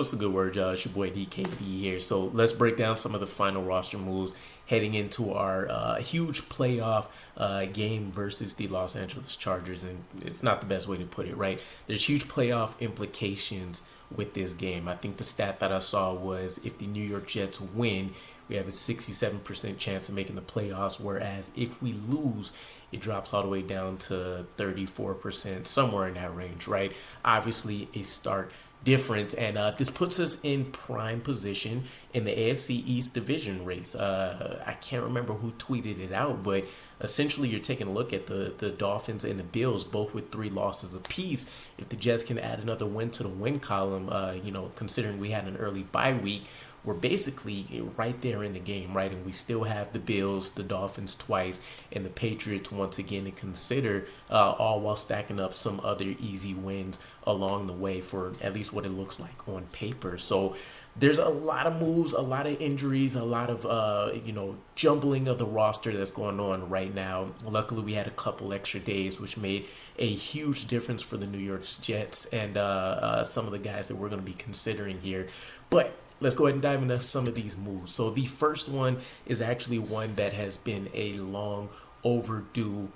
What's the good word, y'all? It's your boy DKB here. So let's break down some of the final roster moves heading into our huge playoff game versus the Los Angeles Chargers. And it's not the best way to put it, right? There's huge playoff implications with this game. I think the stat that I saw was if the New York Jets win, we have a 67% chance of making the playoffs, whereas if we lose, it drops all the way down to 34%, somewhere in that range, right? Obviously, a stark difference, and this puts us in prime position in the AFC East division race. I can't remember who tweeted it out, but essentially you're taking a look at the Dolphins and the Bills, both with 3 losses apiece. If the Jets can add another win to the win column, considering we had an early bye week, we're basically right there in the game, right? And we still have the Bills, the Dolphins twice, and the Patriots once again to consider, all while stacking up some other easy wins along the way for at least what it looks like on paper. So there's a lot of moves, a lot of injuries, a lot of, jumbling of the roster that's going on right now. Luckily, we had a couple extra days, which made a huge difference for the New York Jets and some of the guys that we're going to be considering here. But let's go ahead and dive into some of these moves. So the first one is actually one that has been a long overdue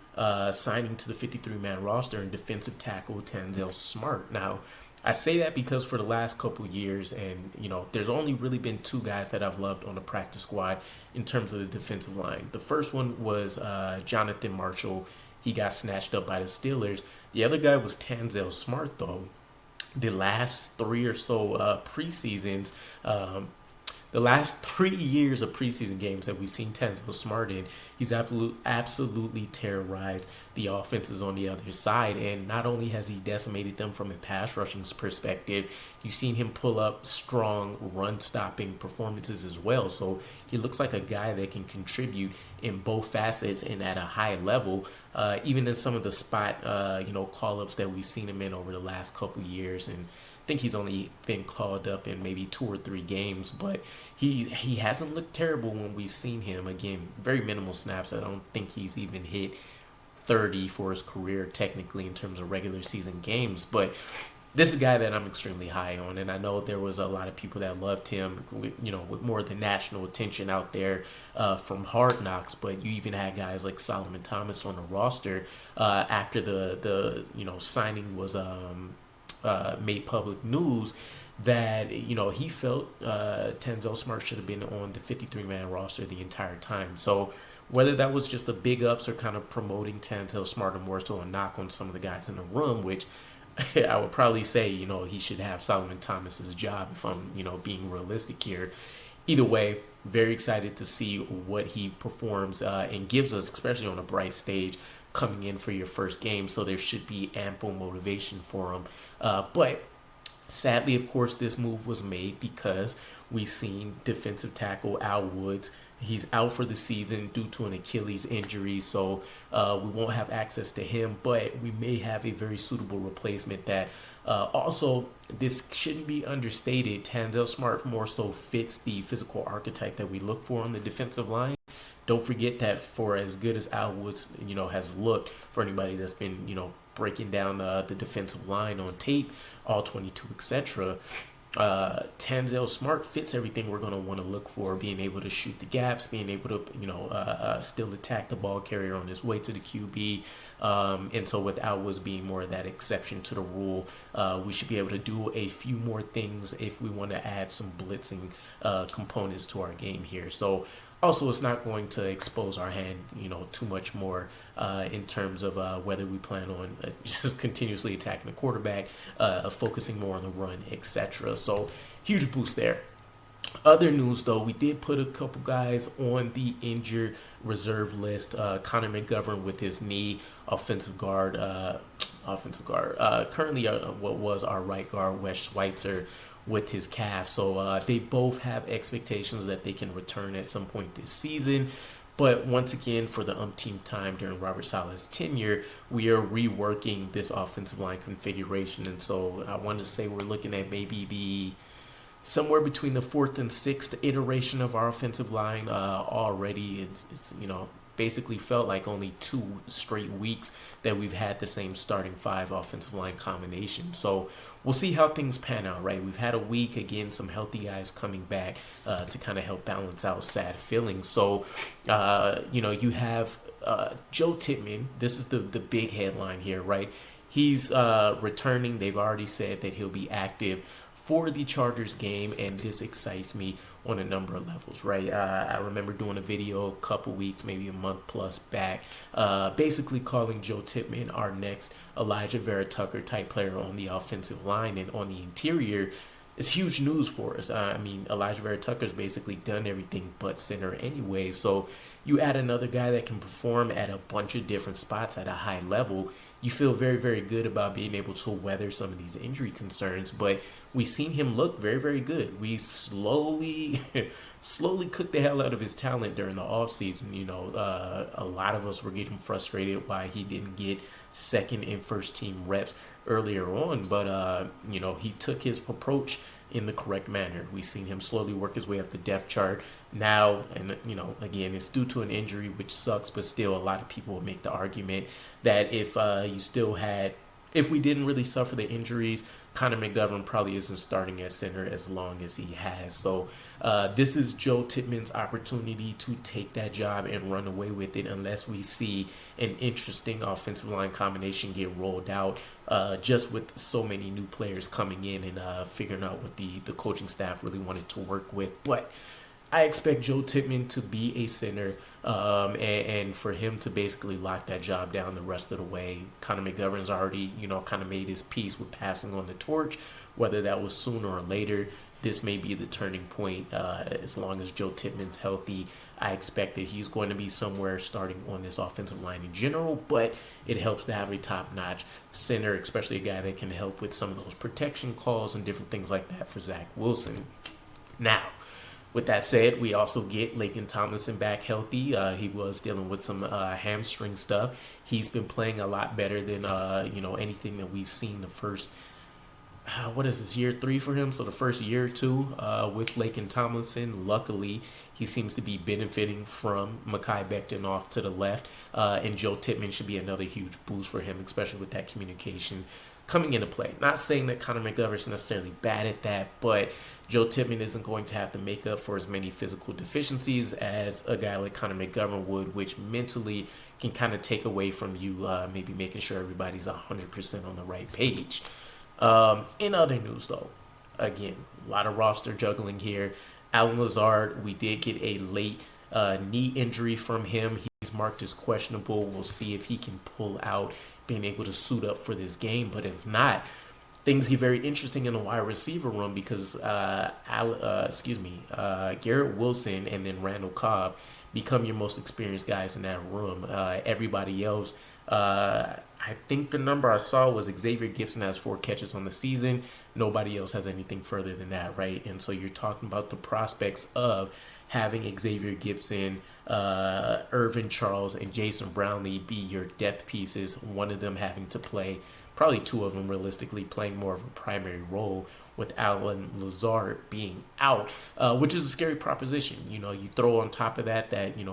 signing to the 53-man roster and defensive tackle Tanzel Smart. Now, I say that because for the last couple years, and there's only really been 2 guys that I've loved on the practice squad in terms of the defensive line. The first one was Jonathan Marshall. He got snatched up by the Steelers. The other guy was Tanzel Smart, though. The last 3 or so preseasons, the last 3 years of preseason games that we've seen Tanzel Smart in, he's absolutely terrorized the offenses on the other side. And not only has he decimated them from a pass rushing perspective, you've seen him pull up strong run stopping performances as well. So he looks like a guy that can contribute in both facets and at a high level, even in some of the spot, call ups that we've seen him in over the last couple years. And I think he's only been called up in maybe 2 or 3 games, but he hasn't looked terrible when we've seen him. Again, very minimal snaps. I don't think he's even hit 30 for his career technically in terms of regular season games, but this is a guy that I'm extremely high on, and I know there was a lot of people that loved him, with more of the national attention out there from Hard Knocks, but you even had guys like Solomon Thomas on the roster after the signing was made public news that he felt Tanzel Smart should have been on the 53-man roster the entire time. So whether that was just the big ups or kind of promoting Tanzel Smart or more so a knock on some of the guys in the room, which I would probably say he should have Solomon Thomas's job if I'm being realistic here. Either way, very excited to see what he performs and gives us, especially on a bright stage, coming in for your first game. So there should be ample motivation for him. But sadly, of course, this move was made because we've seen defensive tackle Al Woods. He's out for the season due to an Achilles injury, so we won't have access to him, but we may have a very suitable replacement that also, this shouldn't be understated, Tanzel Smart more so fits the physical archetype that we look for on the defensive line. Don't forget that for as good as Al Woods, has looked, for anybody that's been, breaking down the defensive line on tape, all 22, etc., Tanzel Smart fits everything we're going to want to look for, being able to shoot the gaps, being able to, still attack the ball carrier on his way to the QB. And so with Al Woods being more of that exception to the rule, we should be able to do a few more things if we want to add some blitzing components to our game here. So also, it's not going to expose our hand, too much more in terms of whether we plan on just continuously attacking the quarterback, focusing more on the run, etc. So, huge boost there. Other news, though, we did put a couple guys on the injured reserve list. Connor McGovern with his knee, offensive guard. Currently, what was our right guard, Wes Schweitzer, with his calf. So they both have expectations that they can return at some point this season. But once again, for the umpteenth time during Robert Saleh's tenure, we are reworking this offensive line configuration. And so I want to say we're looking at maybe somewhere between the 4th and 6th iteration of our offensive line already. It's basically felt like only 2 straight weeks that we've had the same starting 5 offensive line combination. So we'll see how things pan out, right? We've had a week, again, some healthy guys coming back to kind of help balance out sad feelings. So, you have Joe Tippmann. This is the big headline here, right? He's returning. They've already said that he'll be active for the Chargers game, and this excites me on a number of levels, right? I remember doing a video a couple weeks, maybe a month plus back, basically calling Joe Tippmann our next Elijah Vera Tucker type player on the offensive line, and on the interior. It's huge news for us. I mean, Elijah Vera Tucker's basically done everything but center anyway. So you add another guy that can perform at a bunch of different spots at a high level. You feel very, very good about being able to weather some of these injury concerns. But we've seen him look very, very good. We slowly cooked the hell out of his talent during the offseason. A lot of us were getting frustrated why he didn't get second and first team reps earlier on, but he took his approach in the correct manner. We've seen him slowly work his way up the depth chart now, and again, it's due to an injury, which sucks, but still a lot of people will make the argument that if we didn't really suffer the injuries, Connor McGovern probably isn't starting at center as long as he has. So this is Joe Tippmann's opportunity to take that job and run away with it, unless we see an interesting offensive line combination get rolled out, just with so many new players coming in and figuring out what the coaching staff really wanted to work with. But I expect Joe Tippmann to be a center, and for him to basically lock that job down the rest of the way. Connor McGovern's already, kind of made his peace with passing on the torch. Whether that was sooner or later, this may be the turning point. As long as Joe Tippmann's healthy, I expect that he's going to be somewhere starting on this offensive line in general, but it helps to have a top-notch center, especially a guy that can help with some of those protection calls and different things like that for Zach Wilson. Now, with that said, we also get Laken Tomlinson back healthy. He was dealing with some hamstring stuff. He's been playing a lot better than anything that we've seen the first, what is this, year 3 for him? So the first year or two with Laken Tomlinson. Luckily, he seems to be benefiting from Mekhi Becton off to the left, and Joe Tippmann should be another huge boost for him, especially with that communication coming into play. Not saying that Connor McGovern's necessarily bad at that, but Joe Tippmann isn't going to have to make up for as many physical deficiencies as a guy like Connor McGovern would, which mentally can kind of take away from you, maybe making sure everybody's 100% on the right page. In other news, though, again, a lot of roster juggling here. Allen Lazard, we did get a late knee injury from him. He's marked as questionable. We'll see if he can pull out being able to suit up for this game. But if not, things get very interesting in the wide receiver room, because Garrett Wilson and then Randall Cobb become your most experienced guys in that room. Everybody else, I think the number I saw was Xavier Gipson has 4 catches on the season. Nobody else has anything further than that, right? And so you're talking about the prospects of having Xavier Gipson, Irvin Charles, and Jason Brownlee be your depth pieces, one of them having to play, probably 2 of them realistically playing more of a primary role, with Allen Lazard being out, which is a scary proposition. You throw on top of that,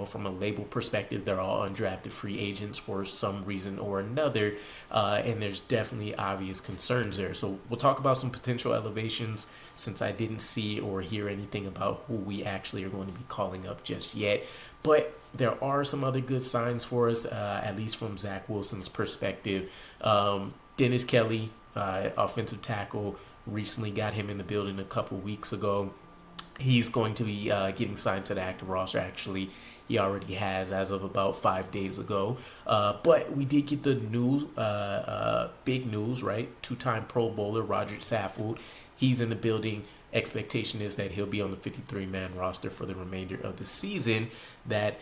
from a label perspective, they're all undrafted free agents for some reason or another, and there's definitely obvious concerns there. So we'll talk about some potential elevations, since I didn't see or hear anything about who we actually are going to be calling up just yet. But there are some other good signs for us, at least from Zach Wilson's perspective. Dennis Kelly, offensive tackle, recently got him in the building a couple weeks ago. He's going to be getting signed to the active roster. Actually, he already has as of about 5 days ago. But we did get the news, big news, right? 2-time Pro Bowler Roger Saffold. He's in the building. Expectation is that he'll be on the 53-man roster for the remainder of the season. That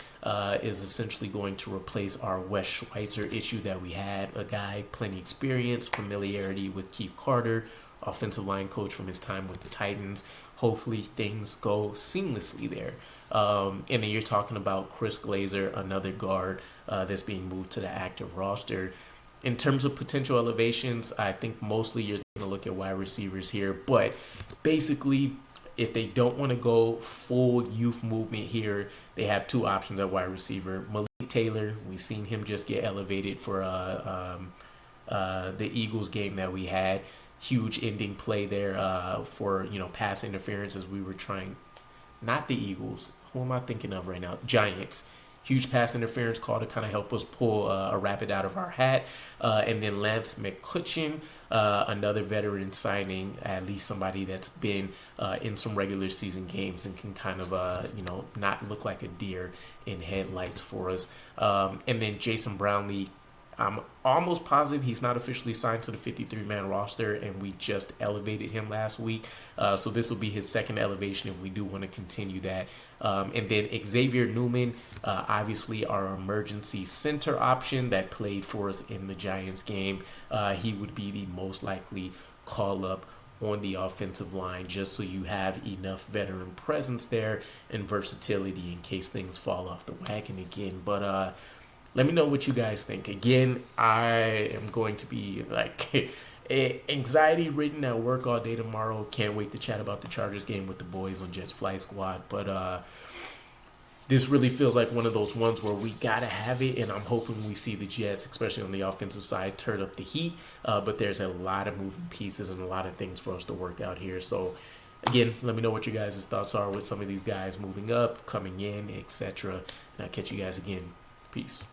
is essentially going to replace our Wes Schweitzer issue that we had. A guy, plenty experience, familiarity with Keith Carter, offensive line coach from his time with the Titans. Hopefully things go seamlessly there. And then you're talking about Chris Glazer, another guard that's being moved to the active roster. In terms of potential elevations, I think mostly you're going to look at wide receivers here. But basically, if they don't want to go full youth movement here, they have 2 options at wide receiver. Malik Taylor, we've seen him just get elevated for the Eagles game that we had. Huge ending play there for, pass interference as we were trying. Not the Eagles. Who am I thinking of right now? Giants. Huge pass interference call to kind of help us pull a rabbit out of our hat. And then Lance McCutcheon, another veteran signing, at least somebody that's been in some regular season games and can kind of, not look like a deer in headlights for us. And then Jason Brownlee, I'm almost positive he's not officially signed to the 53-man roster, and we just elevated him last week. So this will be his second elevation if we do want to continue that. And then Xavier Newman, obviously our emergency center option that played for us in the Giants game. He would be the most likely call-up on the offensive line, just so you have enough veteran presence there and versatility in case things fall off the wagon again. But let me know what you guys think. Again, I am going to be anxiety ridden at work all day tomorrow. Can't wait to chat about the Chargers game with the boys on Jets Fly Squad. But this really feels like one of those ones where we got to have it, and I'm hoping we see the Jets, especially on the offensive side, turn up the heat. But there's a lot of moving pieces and a lot of things for us to work out here. So, again, let me know what your guys' thoughts are with some of these guys moving up, coming in, etc. And I'll catch you guys again. Peace.